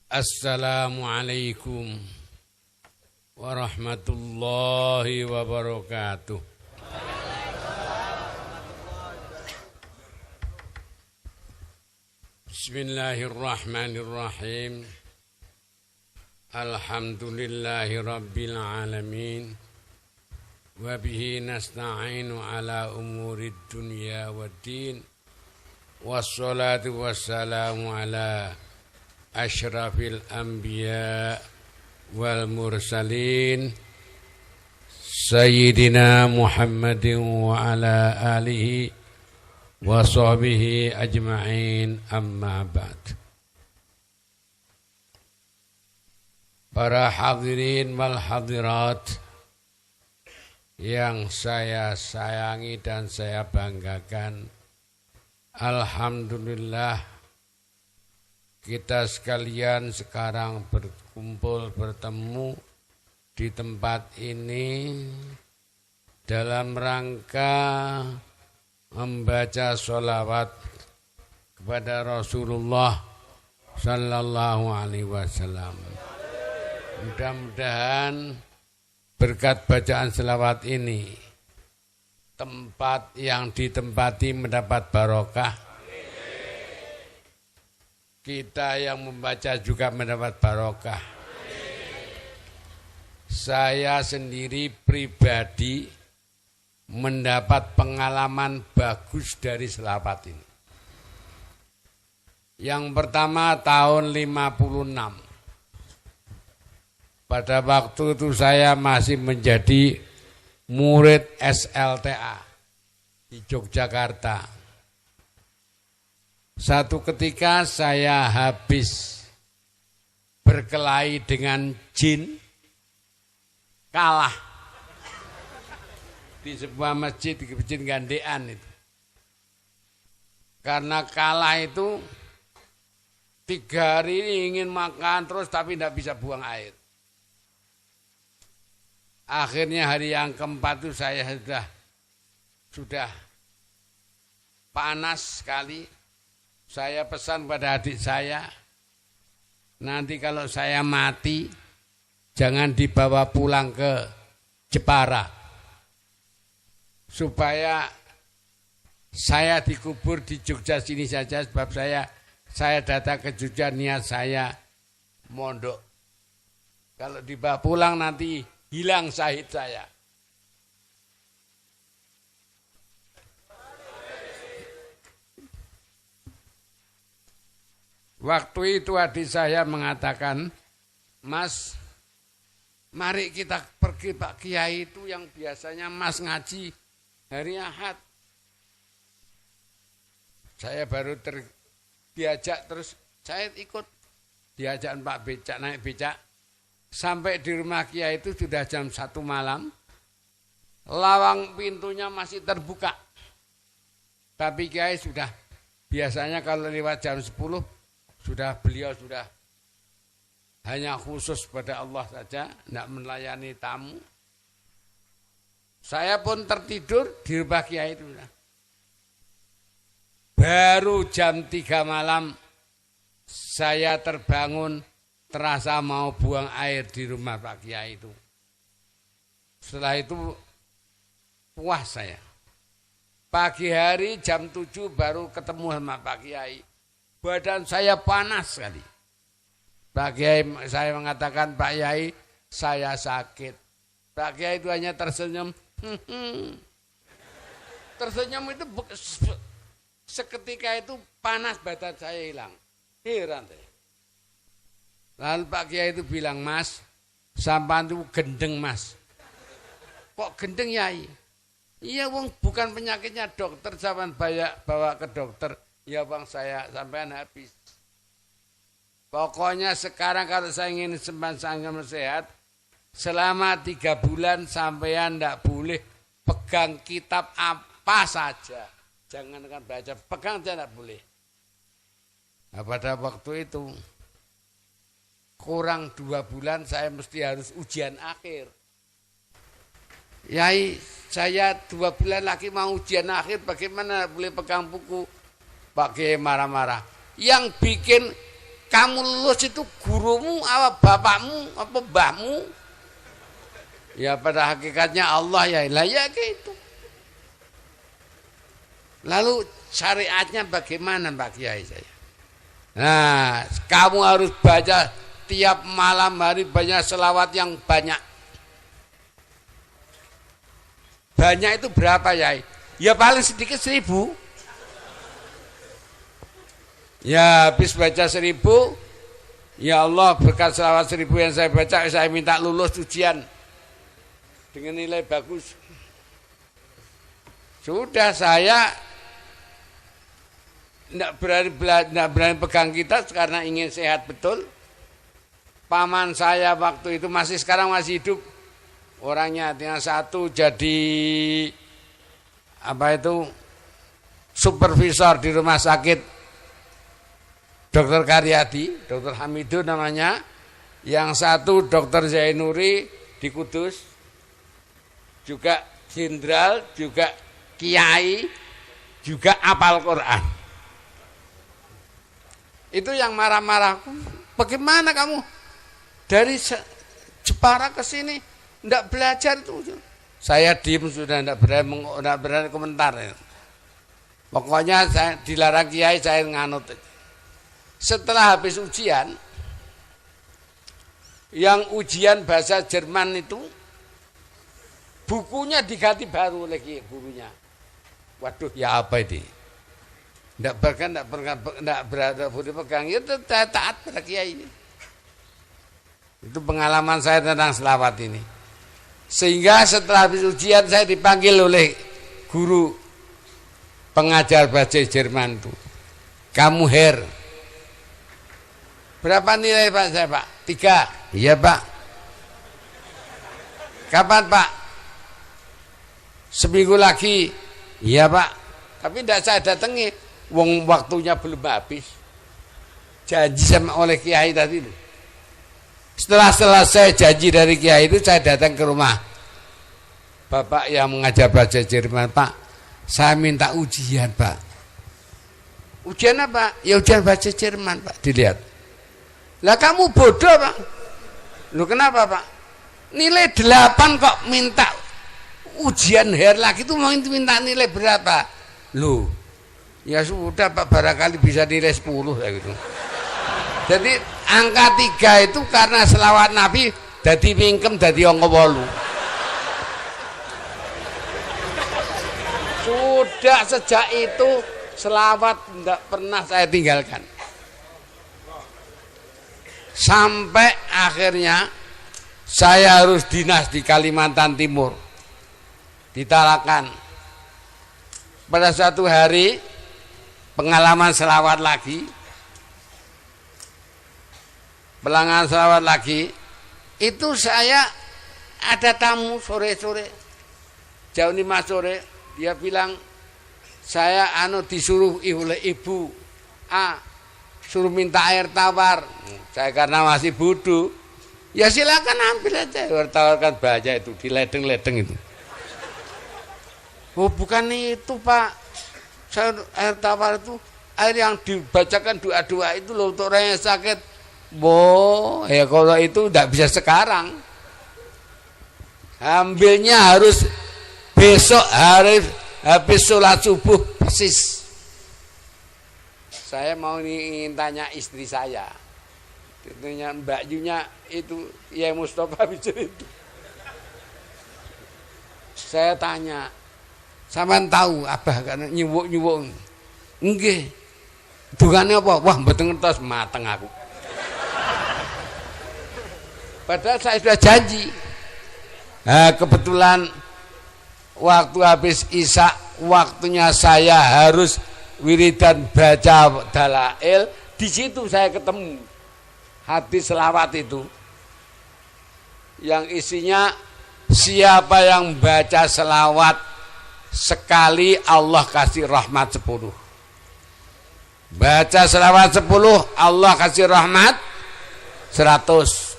Assalamualaikum warahmatullahi wabarakatuh. Bismillahirrahmanirrahim. Alhamdulillahi rabbil alamin. Wa bihi nasta'inu ala umurid dunya waddin. Wassalatu wassalamu ala asyrafil anbiya wal mursalin Sayyidina Muhammadin wa ala alihi wa sahbihi ajma'in, amma ba'd. Para hadirin wal hadirat yang saya sayangi dan saya banggakan, alhamdulillah kita sekalian sekarang berkumpul bertemu di tempat ini dalam rangka membaca sholawat kepada Rasulullah Sallallahu Alaihi Wasallam. Mudah-mudahan berkat bacaan sholawat ini tempat yang ditempati mendapat barokah. Kita yang membaca juga mendapat barokah. Saya sendiri pribadi mendapat pengalaman bagus dari sholawat ini. Yang pertama tahun 56. Pada waktu itu saya masih menjadi murid SLTA di Yogyakarta. Satu ketika saya habis berkelahi dengan jin, kalah di sebuah masjid di Masjid Gandean itu. Karena kalah itu 3 hari ini ingin makan terus tapi tidak bisa buang air. Akhirnya hari yang keempat itu saya sudah panas sekali. Saya pesan pada adik saya, nanti kalau saya mati, jangan dibawa pulang ke Jepara. Supaya saya dikubur di Jogja sini saja, sebab saya datang ke Jogja niat saya mondok. Kalau dibawa pulang nanti hilang syahid saya. Waktu itu adik saya mengatakan, Mas, mari kita pergi Pak Kiai itu yang biasanya Mas ngaji hari Ahad. Saya baru diajak terus, saya ikut. Diajak Pak Becak, naik becak. Sampai di rumah Kiai itu sudah jam 1 malam. Lawang pintunya masih terbuka. Tapi Kiai sudah, biasanya kalau lewat jam 10, beliau sudah hanya khusus pada Allah saja, tidak melayani tamu. Saya pun tertidur di rumah Kiai itu. Baru jam 3 malam saya terbangun, terasa mau buang air di rumah Pak Kiai itu. Setelah itu puas saya. Pagi hari jam 7 baru ketemu sama Pak Kiai. Badan saya panas sekali. Pak Kiai, saya mengatakan, Pak Kiai, saya sakit. Pak Kiai itu hanya tersenyum. Tersenyum itu seketika itu panas badan saya hilang. Heran saya. Lalu Pak Kiai itu bilang, Mas, sampan itu gendeng Mas. Kok gendeng Yai? Iya wong bukan penyakitnya dokter, sampan bawa ke dokter. Ya bang, saya sampean habis. Pokoknya sekarang kalau saya ingin sampean sehat, selama 3 bulan sampean tidak boleh pegang kitab apa saja. Jangan kan baca, pegang saja tidak boleh. Nah, pada waktu itu kurang 2 bulan saya mesti harus ujian akhir. Yai, saya 2 bulan lagi mau ujian akhir, bagaimana boleh pegang buku? Pak Kiai marah-marah. Yang bikin kamu lulus itu gurumu apa bapakmu apa mbahmu? Ya pada hakikatnya Allah ya, lah ya gitu. Lalu syariatnya bagaimana Pak Kiai saya? Nah, kamu harus baca tiap malam hari banyak selawat yang banyak. Banyak itu berapa ya? Ya paling sedikit 1000. Ya habis baca 1000, ya Allah berkat selawat 1000 yang saya baca, saya minta lulus ujian dengan nilai bagus. Sudah saya tidak berani pegang kitab karena ingin sehat betul. Paman saya waktu itu sekarang masih hidup. Orangnya yang satu jadi supervisor di rumah sakit Dr. Karyadi, Dr. Hamidun namanya. Yang satu Dr. Zainuri di Kudus. Juga jenderal, juga kiai, juga apal Quran. Itu yang marah-marah. Bagaimana kamu dari Jepara ke sini tidak belajar itu? Saya diem sudah, tidak berani komentar. Pokoknya saya dilarang kiai, saya nganut. Setelah habis ujian, yang ujian bahasa Jerman itu bukunya diganti baru oleh gurunya. Waduh, ya apa ini? Tidak berada pegang, itu taat pada kiai ini. Itu pengalaman saya tentang selawat ini. Sehingga setelah habis ujian saya dipanggil oleh guru pengajar bahasa Jerman itu. Kamu Her. Berapa nilai Pak saya Pak? 3. Iya Pak. Kapan Pak? Seminggu lagi. Iya Pak. Tapi tidak saya datangi. Wong waktunya belum habis. Janji sama oleh kiai tadi itu. Setelah selesai janji dari kiai itu, saya datang ke rumah bapak yang mengajar bahasa Jerman. Pak, saya minta ujian Pak. Ujian apa? Ya ujian bahasa Jerman Pak. Dilihat. Lah kamu bodoh Pak. Lu kenapa Pak? Nilai 8 kok minta ujian Her lagi itu mau minta nilai berapa? Lu, ya sudah Pak, barangkali bisa nilai 10 kayak gitu. Jadi angka 3 itu karena selawat Nabi dadi mingkem dadi angka 8. Sudah sejak itu selawat tidak pernah saya tinggalkan. Sampai akhirnya saya harus dinas di Kalimantan Timur. Di Tarakan. Pada suatu hari pengalaman selawat lagi. Pelanggan selawat lagi, itu saya ada tamu sore-sore, jam 5 sore, dia bilang saya disuruh oleh ibu suruh minta air tawar. Saya karena masih bodoh, ya silakan ambil aja. Air tawar kan banyak itu, di ledeng-ledeng itu. Oh bukan itu Pak, saya air tawar itu air yang dibacakan doa-doa itu loh untuk orang yang sakit. Ya kalau itu tidak bisa sekarang. Ambilnya harus besok hari habis sholat subuh persis. Saya mau ingin tanya istri saya. Tentunya Mbak Yunya itu ya Mustafa bicara itu. Saya tanya, sampean tahu Abah karena nyuwuk-nyuwuk. Nggih. Dungane apa? Wah, mboten ngertos, mateng aku. Padahal saya sudah janji. Nah, kebetulan waktu habis Isya, waktunya saya harus wiridan baca dalail. Di situ saya ketemu hadis selawat itu, yang isinya siapa yang baca selawat sekali Allah kasih rahmat 10. Baca selawat 10 Allah kasih rahmat 100.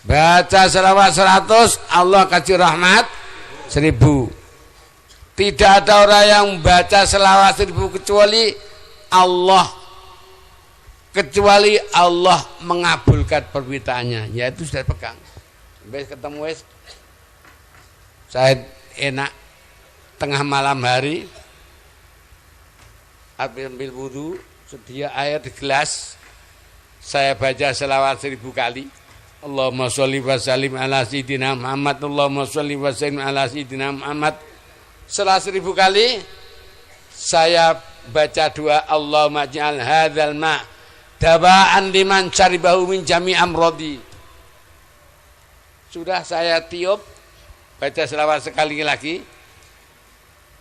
Baca selawat 100 Allah kasih rahmat 1000. Tidak ada orang yang baca selawat 1000 kecuali Allah kecuali Allah mengabulkan permintaannya, yaitu sudah pegang. Sampai ketemu wes, saya enak tengah malam hari, ambil wudu, sedia air di gelas, saya baca selawat 1000 kali. Allahumma sholli wa sallim ala sayyidina Muhammad, Allahumma sholli wa sallim ala sayyidina Muhammad. Setelah 1000 kali, saya baca doa, Allahumma ja'al hadzal ma' dawaan liman syaribahu min jami' amrodi. Sudah saya tiup, baca selawat sekali lagi.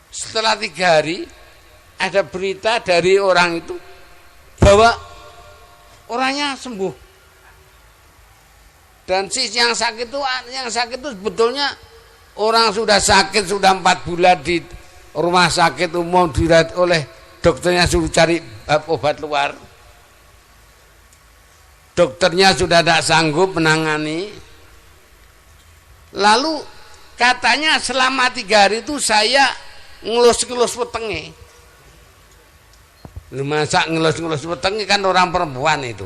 Setelah 3 hari, ada berita dari orang itu bahwa orangnya sembuh. Dan yang sakit itu sebetulnya orang sudah sakit sudah 4 bulan di rumah sakit umum, dirawat oleh dokternya, suruh cari obat luar. Dokternya sudah tidak sanggup menangani. Lalu katanya selama 3 hari itu saya ngelus-ngelus wetenge. Masa ngelus-ngelus wetenge, kan orang perempuan itu.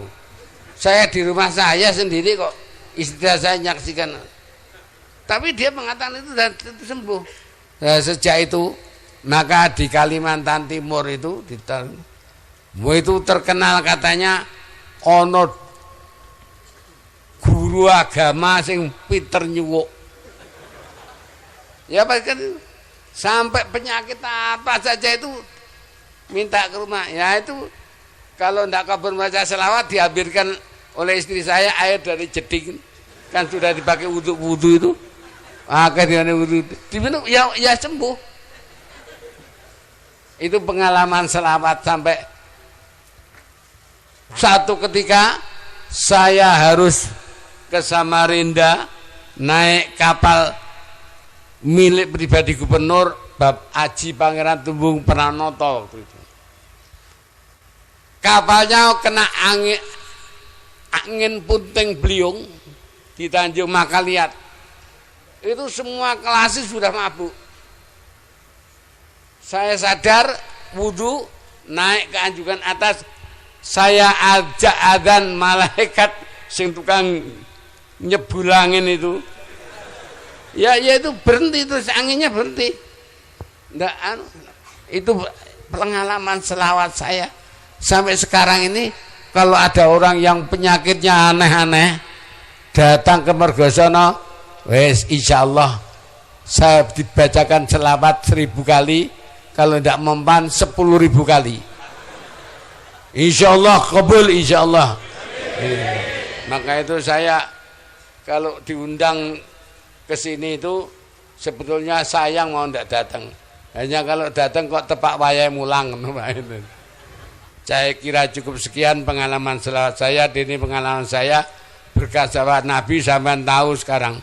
Saya di rumah saya sendiri kok, istri saya menyaksikan. Tapi dia mengatakan itu sembuh. Nah, sejak itu maka di Kalimantan Timur itu terkenal katanya ono guru agama sing pinter nyuwuk. Ya kan sampai penyakit apa saja itu minta ke rumah. Ya itu kalau tidak kabur baca selawat, diambilkan oleh istri saya air dari jeding, kan sudah dipakai wudu itu, akhirnya wudu diminum, ya sembuh. Itu pengalaman selawat. Sampai satu ketika saya harus ke Samarinda naik kapal milik pribadi gubernur Bab Aji Pangeran Tumbung Pranoto. Kapalnya kena angin puting beliung di Tanjung Makaliat. Itu semua kelas sudah mabuk. Saya sadar, wudu, naik ke anjungan atas, saya ajak adzan malaikat sing tukang nyebulangin itu. Ya itu berhenti, terus anginnya berhenti. Nggak, itu pengalaman selawat saya. Sampai sekarang ini kalau ada orang yang penyakitnya aneh-aneh datang ke Mergosono, wes insyaallah saya dibacakan selawat 1000 kali, kalau tidak mempan 10.000 kali. Insyaallah kabul, insyaallah. Maka itu saya kalau diundang ke sini itu sebetulnya sayang mau tidak datang. Hanya kalau datang kok tepak wayai mulang. Saya kira cukup sekian pengalaman selawat saya. Ini pengalaman saya berkat selawat Nabi. Sampai tahu sekarang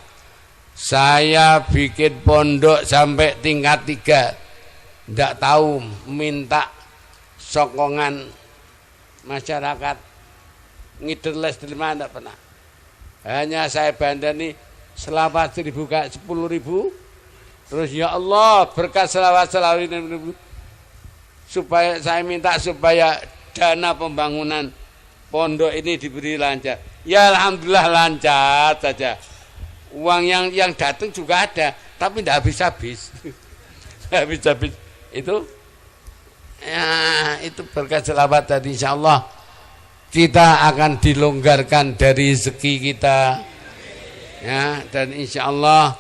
saya bikin pondok sampai tingkat 3, tidak tahu minta sokongan masyarakat, ngiderles terima, tidak pernah. Hanya saya bandani selawat 10.000, terus ya Allah berkat selawat ini, supaya saya minta supaya dana pembangunan pondok ini diberi lancar. Ya alhamdulillah lancar saja. Uang yang datang juga ada, tapi tidak habis-habis. Habis-habis itu ya, itu berkat selawat tadi, insyaallah kita akan dilonggarkan dari rezeki kita. Ya, dan insyaallah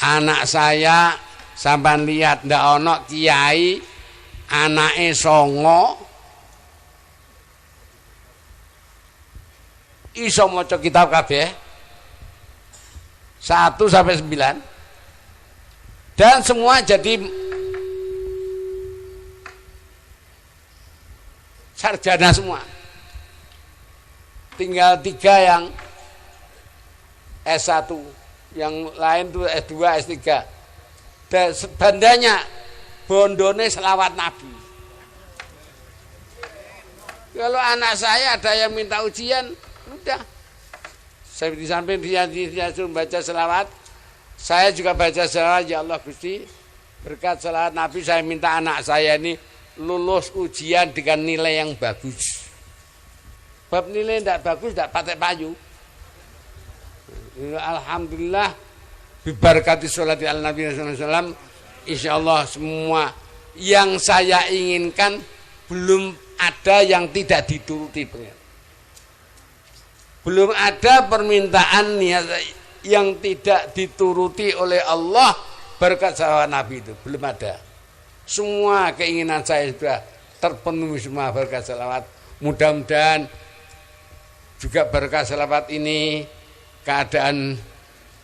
anak saya sampean lihat ndak ono kiai anake songo iso maca kitab kabeh 1 sampai 9 dan semua jadi sarjana semua. Tinggal 3 yang S1, yang lain tuh S2, S3. Dan bandanya bondone selawat Nabi. Kalau anak saya ada yang minta ujian, udah. Saya di samping dia suruh baca selawat, saya juga baca selawat. Ya Allah Gusti, berkat selawat Nabi saya minta anak saya ini lulus ujian dengan nilai yang bagus. Bab nilai tidak bagus, tidak patek payu. Alhamdulillah, bibarakati sholati ala Nabi sallallahu alaihi wasallam, insyaallah semua yang saya inginkan belum ada yang tidak dituruti. Belum ada permintaan yang tidak dituruti oleh Allah berkat sahabat Nabi itu. Belum ada. Semua keinginan saya sudah terpenuhi semua berkat salawat. Mudah-mudahan juga berkat salawat ini keadaan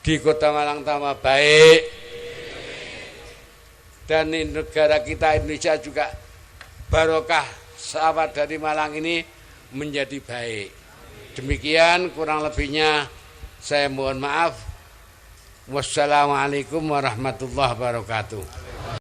di Kota Malang tambah baik. Dan di negara kita Indonesia juga barokah salawat dari Malang ini menjadi baik. Demikian kurang lebihnya saya mohon maaf. Wassalamualaikum warahmatullahi wabarakatuh.